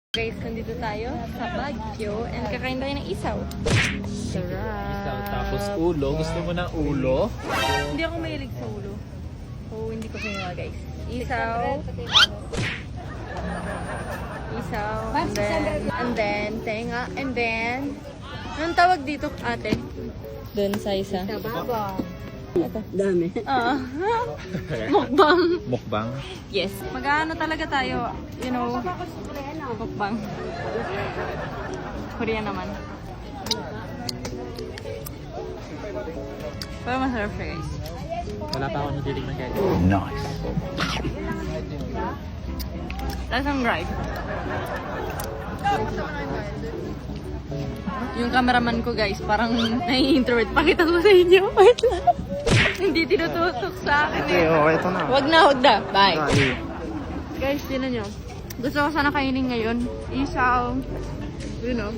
Guys, nandito tayo sa Baguio and kakain tayo ng isaw. Sarap. Isaw, tapos ulo. Gusto mo ng ulo? Hindi ako mahilig sa ulo. So, hindi ko kinuha guys. Isaw. Isaw. And then, tenga. And then, anong tawag dito, ate? Doon sa isa. Dami. Mukbang. Mukbang. Yes. Mag-ano talaga tayo, you know, mukbang. Korean naman. Pero masarap siya guys. Wala pa ako natitignan guys. Nice. Lasang dried. Yung cameraman ko guys, parang nai-introvert. Pakita ko sa inyo. Wait lang. Hindi tinutusok sa akin eh. Okay, ito na. Wag na, wag na. Bye. Dali. Guys, tinan nyo. Gusto ko sana kainin ngayon. Isaw. You know.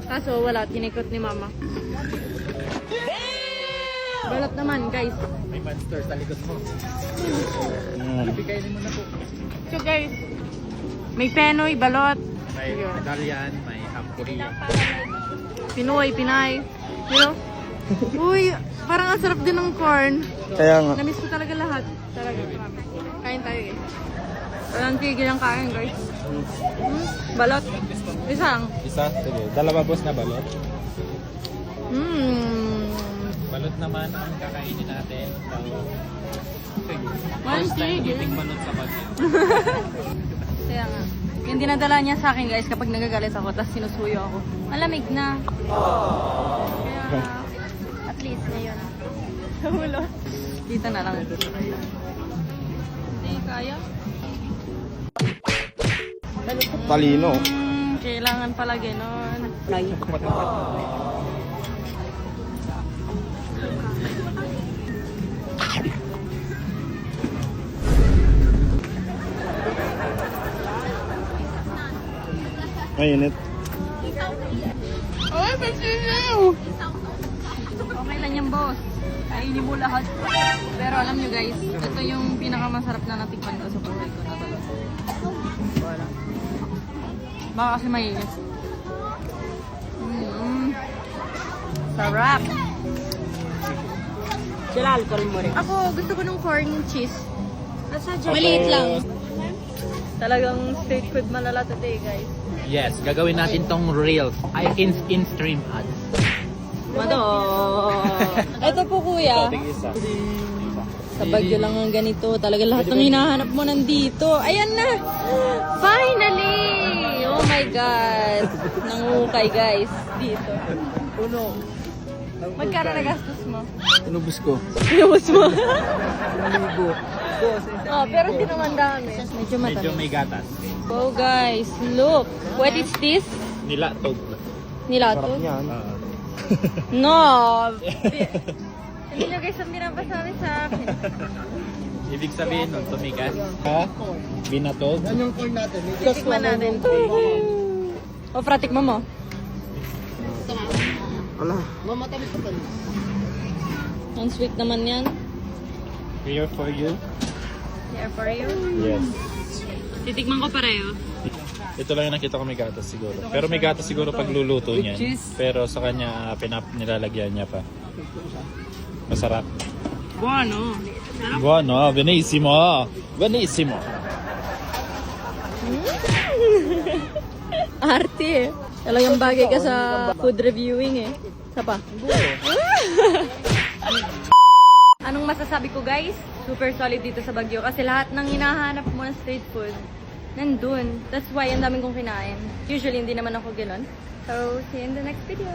Kaso wala, tinikot ni mama. Balot naman, guys. May monster sa likod mo. Ibigay mo na po. So guys, may penoy, balot. May medallion, may hampuri. Pinoy, Pinay. You know? Uy, parang ang sarap din ng corn. Kaya nga. Namiss ko talaga lahat. Talaga, marami. Kain tayo guys. Walang tigil ang kain guys. Balot. Isang. Isa? Sige. Dalawa boss na balot. Balot naman ang kakainin natin. First time eating balot sa Baguio. Kaya nga. Yung dinadala niya sa akin guys kapag nagagalit ako tapos sinusuyo ako. Malamig na. Kaya at least ngayon. Sa ulo. Dito na lang. Hindi kaya. Talino. Kailangan pala gano'n. Mainit. Ay, pasinaw! Okay lang yan, boss. Kainin mo lahat. Pero alam nyo guys, ito yung pinakamasarap na natikman ko sa buhay ko na talaga. Wala. Baka kasi mainit. Sarap! Sila alcohol mo rin. Ako, gusto ko ng corn cheese. Maliit lang. Talagang street food malala today, guys. Yes, gagawin natin tong reels. Ay, in-stream ads. Mado! Ito po kuya. Isa. Sa Baguio lang ang ganito. Talaga lahat ng hinahanap mo nandito. Ayan na! Finally! Oh my God! Nangukay guys. Dito. Uno. Magkano nagastos mo? Inubos ko. Pinubos mo? Libo. Oh, pero hindi naman dami. Medyo matamis. Medyo may gatas. Oh guys, look. What is this? Nilatog. Nilato? Sarap yan. No! Hindi nyo guys ang pinapasabi sa akin. Ibig sabihin nun, tumigas. Ha? Binatog. Yan yung corn natin. Tikman natin. O, pratik mo. Wala. Ang sweet naman yan. Here for you. Here for you. Yes. Titikman ko pareho. Ito lang yung nakita ko may gatas siguro. Pero may gatas siguro pag luluto niyan. Pero sa kanya, nilalagyan niya pa. Masarap. Bueno. Buono, benissimo. Benissimo. Arte eh. Talagang bagay ka sa food reviewing eh. Isa pa. Anong masasabi ko guys? Super solid dito sa Baguio kasi lahat ng hinahanap mo ng street food nandun. That's why ang daming kong kinain. Usually hindi naman ako gano'n. So, see you in the next video.